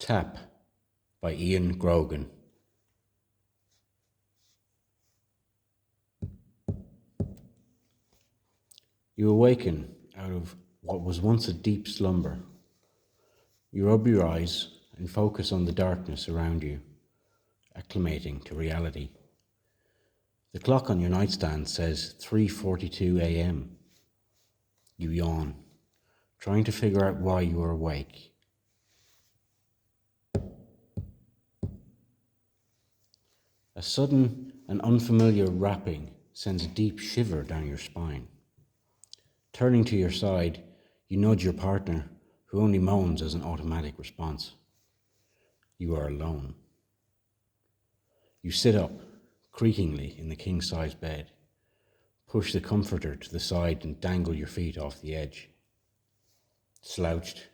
Tap by Ian Grogan. You awaken out of what was once a deep slumber. You rub your eyes and focus on the darkness around you, acclimating to reality. The clock on your nightstand says 3:42 a.m. You yawn, trying to figure out why you are awake. A sudden and unfamiliar rapping sends a deep shiver down your spine. Turning to your side, you nudge your partner, who only moans as an automatic response. You are alone. You sit up, creakingly, in the king-size bed, push the comforter to the side and dangle your feet off the edge. Slouched,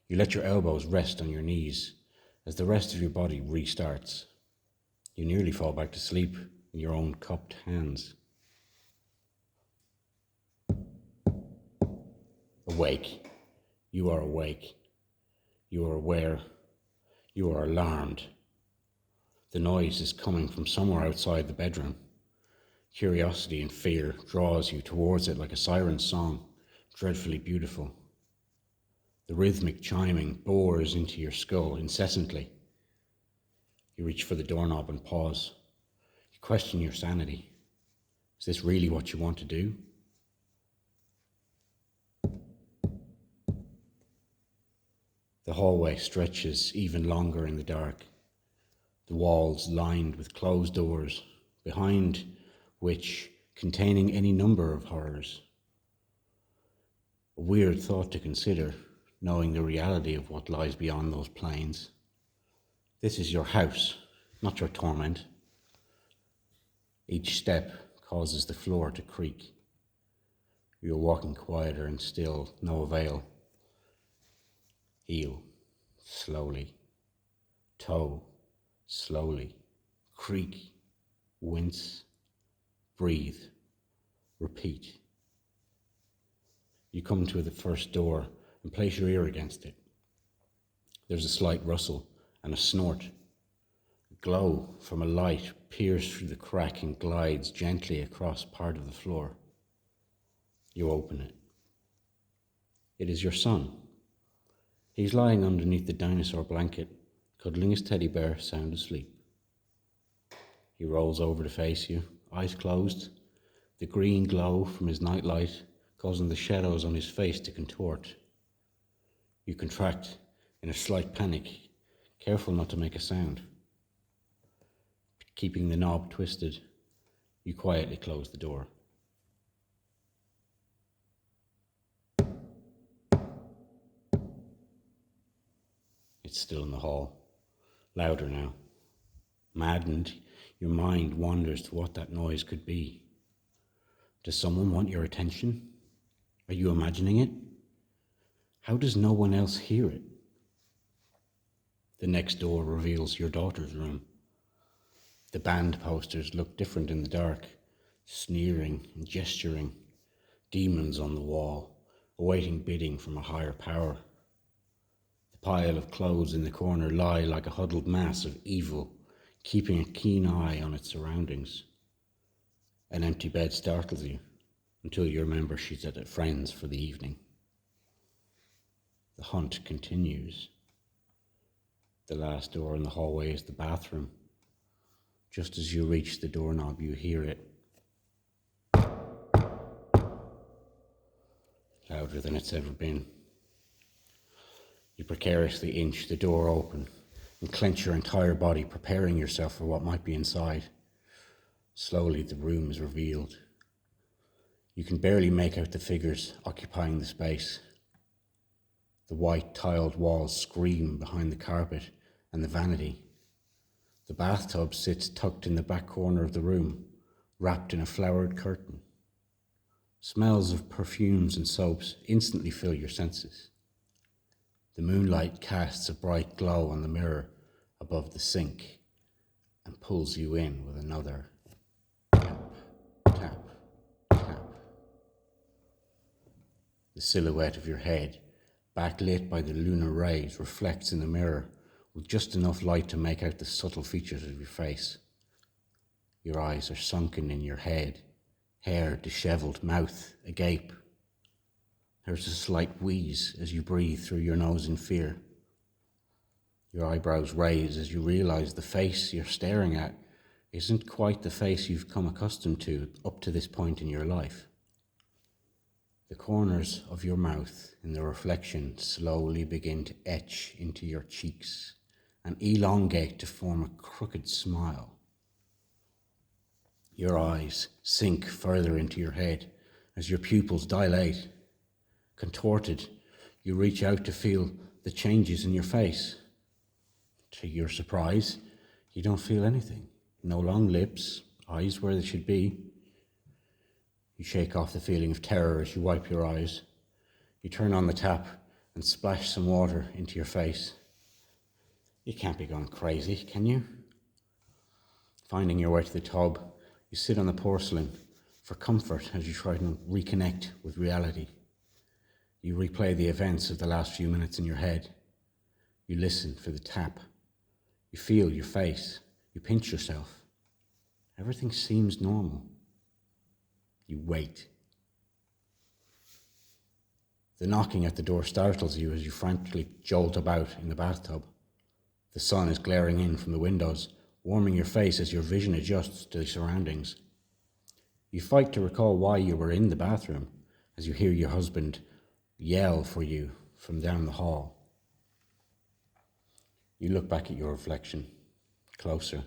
you let your elbows rest on your knees as the rest of your body restarts. You nearly fall back to sleep in your own cupped hands. Awake. You are awake. You are aware. You are alarmed. The noise is coming from somewhere outside the bedroom. Curiosity and fear draws you towards it like a siren's song, dreadfully beautiful. The rhythmic chiming bores into your skull incessantly. You reach for the doorknob and pause. You question your sanity. Is this really what you want to do? The hallway stretches even longer in the dark. The walls lined with closed doors, behind which containing any number of horrors. A weird thought to consider, knowing the reality of what lies beyond those planes. This is your house, not your torment. Each step causes the floor to creak. You are walking quieter and still, no avail. Heel, slowly. Toe, slowly. Creak, wince, breathe, repeat. You come to the first door and place your ear against it. There's a slight rustle and a snort. A glow from a light peers through the crack and glides gently across part of the floor. You open it. It is your son. He's lying underneath the dinosaur blanket, cuddling his teddy bear sound asleep. He rolls over to face you, eyes closed, the green glow from his nightlight causing the shadows on his face to contort. You contract in a slight panic, careful not to make a sound. Keeping the knob twisted, you quietly close the door. It's still in the hall, louder now. Maddened, your mind wanders to what that noise could be. Does someone want your attention? Are you imagining it? How does no one else hear it? The next door reveals your daughter's room. The band posters look different in the dark, sneering and gesturing, demons on the wall, awaiting bidding from a higher power. The pile of clothes in the corner lie like a huddled mass of evil, keeping a keen eye on its surroundings. An empty bed startles you until you remember she's at a friend's for the evening. The hunt continues. The last door in the hallway is the bathroom. Just as you reach the doorknob, you hear it. Louder than it's ever been. You precariously inch the door open and clench your entire body, preparing yourself for what might be inside. Slowly, the room is revealed. You can barely make out the figures occupying the space. The white tiled walls scream behind the carpet and the vanity. The bathtub sits tucked in the back corner of the room, wrapped in a flowered curtain. Smells of perfumes and soaps instantly fill your senses. The moonlight casts a bright glow on the mirror above the sink and pulls you in with another tap, tap, tap. The silhouette of your head, backlit by the lunar rays, reflects in the mirror with just enough light to make out the subtle features of your face. Your eyes are sunken in your head, hair dishevelled, mouth agape. There's a slight wheeze as you breathe through your nose in fear. Your eyebrows raise as you realise the face you're staring at isn't quite the face you've come accustomed to up to this point in your life. The corners of your mouth in the reflection slowly begin to etch into your cheeks and elongate to form a crooked smile. Your eyes sink further into your head as your pupils dilate. Contorted, you reach out to feel the changes in your face. To your surprise, you don't feel anything. No long lips, eyes where they should be. You shake off the feeling of terror as you wipe your eyes. You turn on the tap and splash some water into your face. You can't be going crazy, can you? Finding your way to the tub, you sit on the porcelain for comfort as you try to reconnect with reality. You replay the events of the last few minutes in your head. You listen for the tap. You feel your face. You pinch yourself. Everything seems normal. You wait. The knocking at the door startles you as you frantically jolt about in the bathtub. The sun is glaring in from the windows, warming your face as your vision adjusts to the surroundings. You fight to recall why you were in the bathroom as you hear your husband yell for you from down the hall. You look back at your reflection, closer.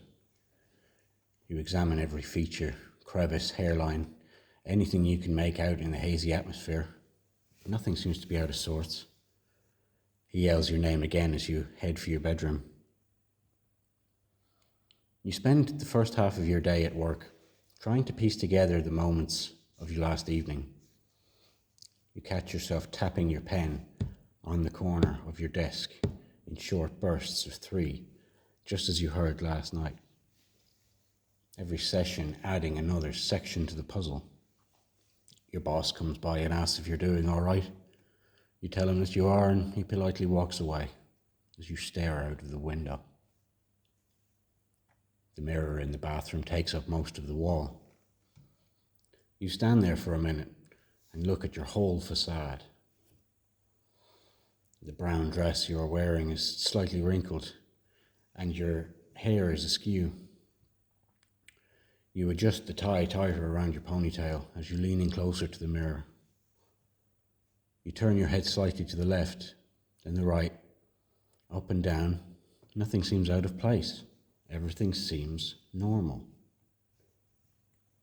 You examine every feature, crevice, hairline, anything you can make out in the hazy atmosphere. Nothing seems to be out of sorts. He yells your name again as you head for your bedroom. You spend the first half of your day at work trying to piece together the moments of your last evening. You catch yourself tapping your pen on the corner of your desk in short bursts of 3, just as you heard last night. Every session adding another section to the puzzle. Your boss comes by and asks if you're doing all right. You tell him that you are, and he politely walks away as you stare out of the window. The mirror in the bathroom takes up most of the wall. You stand there for a minute and look at your whole facade. The brown dress you are wearing is slightly wrinkled and your hair is askew. You adjust the tie tighter around your ponytail as you lean in closer to the mirror. You turn your head slightly to the left, then the right, up and down. Nothing seems out of place. Everything seems normal.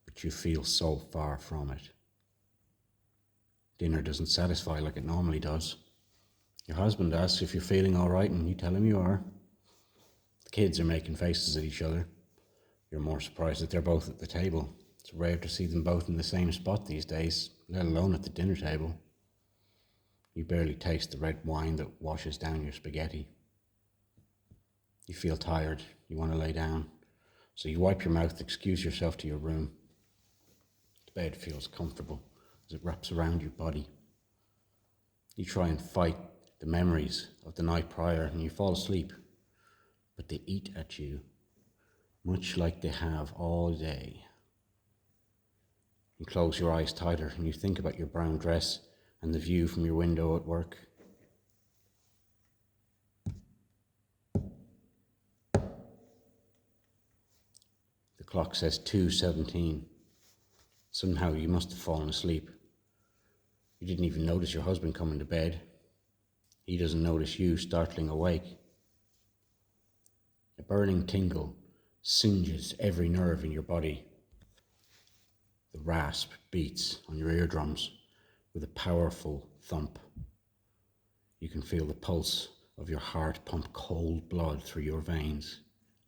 But you feel so far from it. Dinner doesn't satisfy like it normally does. Your husband asks if you're feeling all right, and you tell him you are. The kids are making faces at each other. You're more surprised that they're both at the table. It's rare to see them both in the same spot these days, let alone at the dinner table. You barely taste the red wine that washes down your spaghetti. You feel tired. You want to lay down. So you wipe your mouth, excuse yourself to your room. The bed feels comfortable as it wraps around your body. You try and fight the memories of the night prior and you fall asleep, but they eat at you, much like they have all day. You close your eyes tighter and you think about your brown dress and the view from your window at work. The clock says 2:17. Somehow you must have fallen asleep. You didn't even notice your husband coming to bed. He doesn't notice you startling awake. A burning tingle singes every nerve in your body. The rasp beats on your eardrums with a powerful thump. You can feel the pulse of your heart pump cold blood through your veins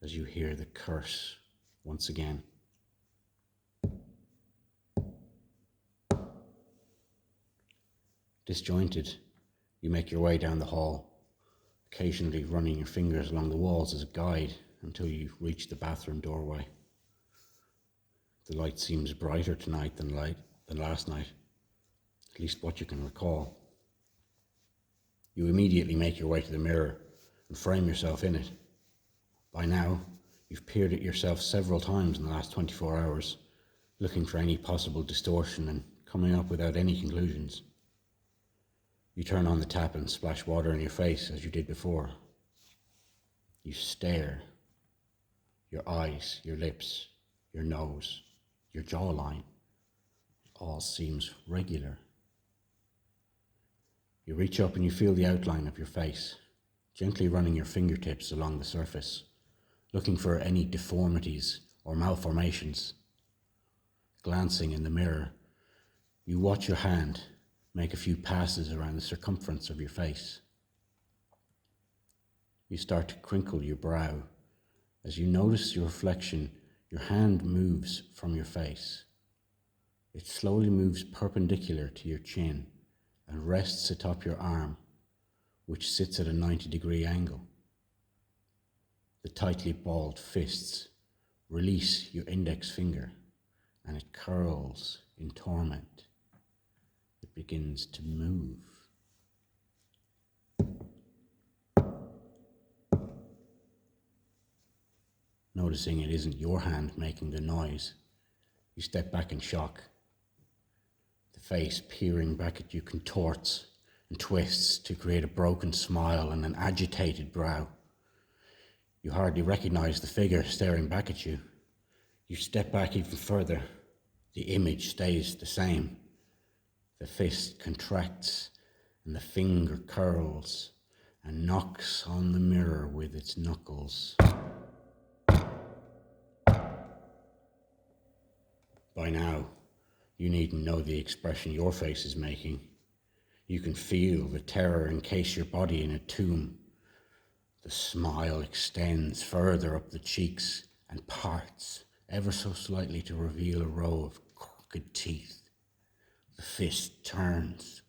as you hear the curse once again. Disjointed, you make your way down the hall, occasionally running your fingers along the walls as a guide until you reach the bathroom doorway. The light seems brighter tonight than last night, at least what you can recall. You immediately make your way to the mirror and frame yourself in it. By now, you've peered at yourself several times in the last 24 hours, looking for any possible distortion and coming up without any conclusions. You turn on the tap and splash water in your face as you did before. You stare. Your eyes, your lips, your nose, your jawline. It all seems regular. You reach up and you feel the outline of your face, gently running your fingertips along the surface, looking for any deformities or malformations. Glancing in the mirror, you watch your hand make a few passes around the circumference of your face. You start to crinkle your brow. As you notice your reflection, your hand moves from your face. It slowly moves perpendicular to your chin and rests atop your arm, which sits at a 90-degree angle. The tightly balled fists release your index finger, and it curls in torment. It begins to move. Noticing it isn't your hand making the noise, you step back in shock. The face peering back at you contorts and twists to create a broken smile and an agitated brow. You hardly recognize the figure staring back at you. You step back even further. The image stays the same. The fist contracts and the finger curls and knocks on the mirror with its knuckles. By now, you needn't know the expression your face is making. You can feel the terror encase your body in a tomb. The smile extends further up the cheeks and parts ever so slightly to reveal a row of crooked teeth. The fist turns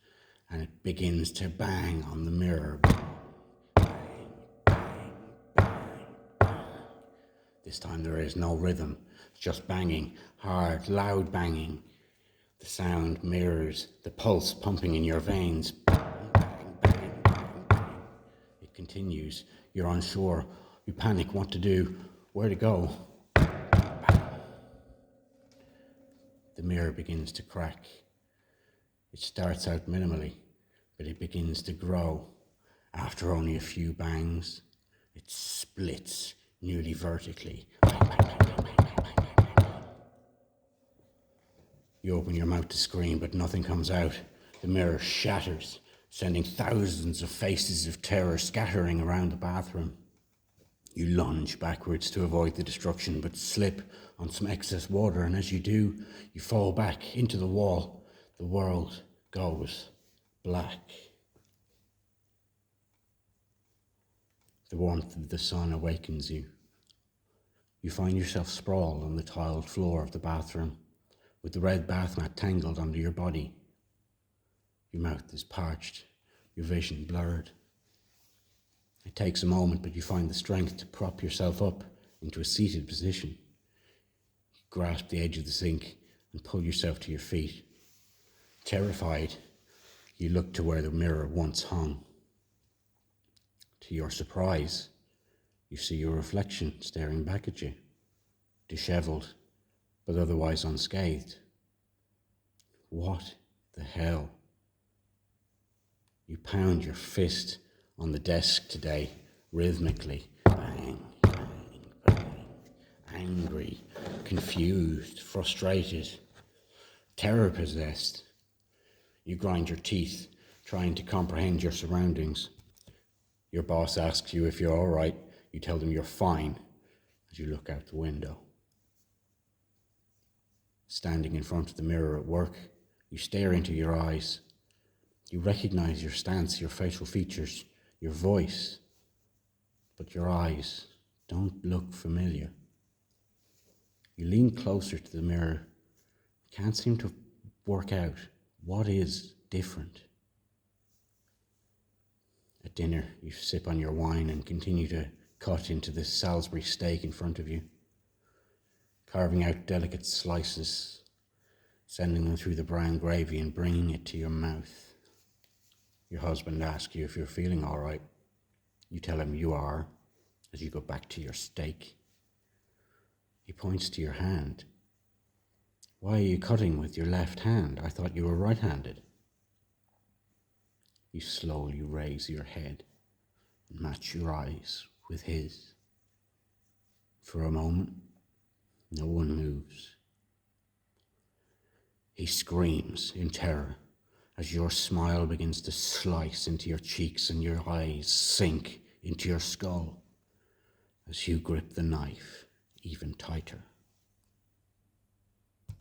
and it begins to bang on the mirror. Bang, bang, bang, bang. This time there is no rhythm, just banging, hard, loud banging. The sound mirrors the pulse pumping in your veins. Bang, bang, bang, bang, bang. It continues. You're unsure. You panic what to do, where to go. Bang. The mirror begins to crack. It starts out minimally, but it begins to grow. After only a few bangs, it splits nearly vertically. Bang, bang, bang, bang, bang, bang, bang, bang, bang. You open your mouth to scream, but nothing comes out. The mirror shatters, sending thousands of faces of terror scattering around the bathroom. You lunge backwards to avoid the destruction, but slip on some excess water, and as you do, you fall back into the wall. The world goes black. The warmth of the sun awakens you. You find yourself sprawled on the tiled floor of the bathroom, with the red bath mat tangled under your body. Your mouth is parched, your vision blurred. It takes a moment, but you find the strength to prop yourself up into a seated position. You grasp the edge of the sink and pull yourself to your feet. Terrified, you look to where the mirror once hung. To your surprise, you see your reflection staring back at you, dishevelled, but otherwise unscathed. What the hell? You pound your fist on the desk today, rhythmically. Bang, bang, bang. Angry, confused, frustrated, terror-possessed. You grind your teeth, trying to comprehend your surroundings. Your boss asks you if you're all right. You tell them you're fine as you look out the window. Standing in front of the mirror at work, you stare into your eyes. You recognize your stance, your facial features, your voice, but your eyes don't look familiar. You lean closer to the mirror. Can't seem to work out what is different. At dinner, you sip on your wine and continue to cut into the Salisbury steak in front of you, carving out delicate slices, sending them through the brown gravy and bringing it to your mouth. Your husband asks you if you're feeling all right. You tell him you are as you go back to your steak. He points to your hand. Why are you cutting with your left hand? I thought you were right-handed. You slowly raise your head and match your eyes with his. For a moment, no one moves. He screams in terror as your smile begins to slice into your cheeks and your eyes sink into your skull as you grip the knife even tighter.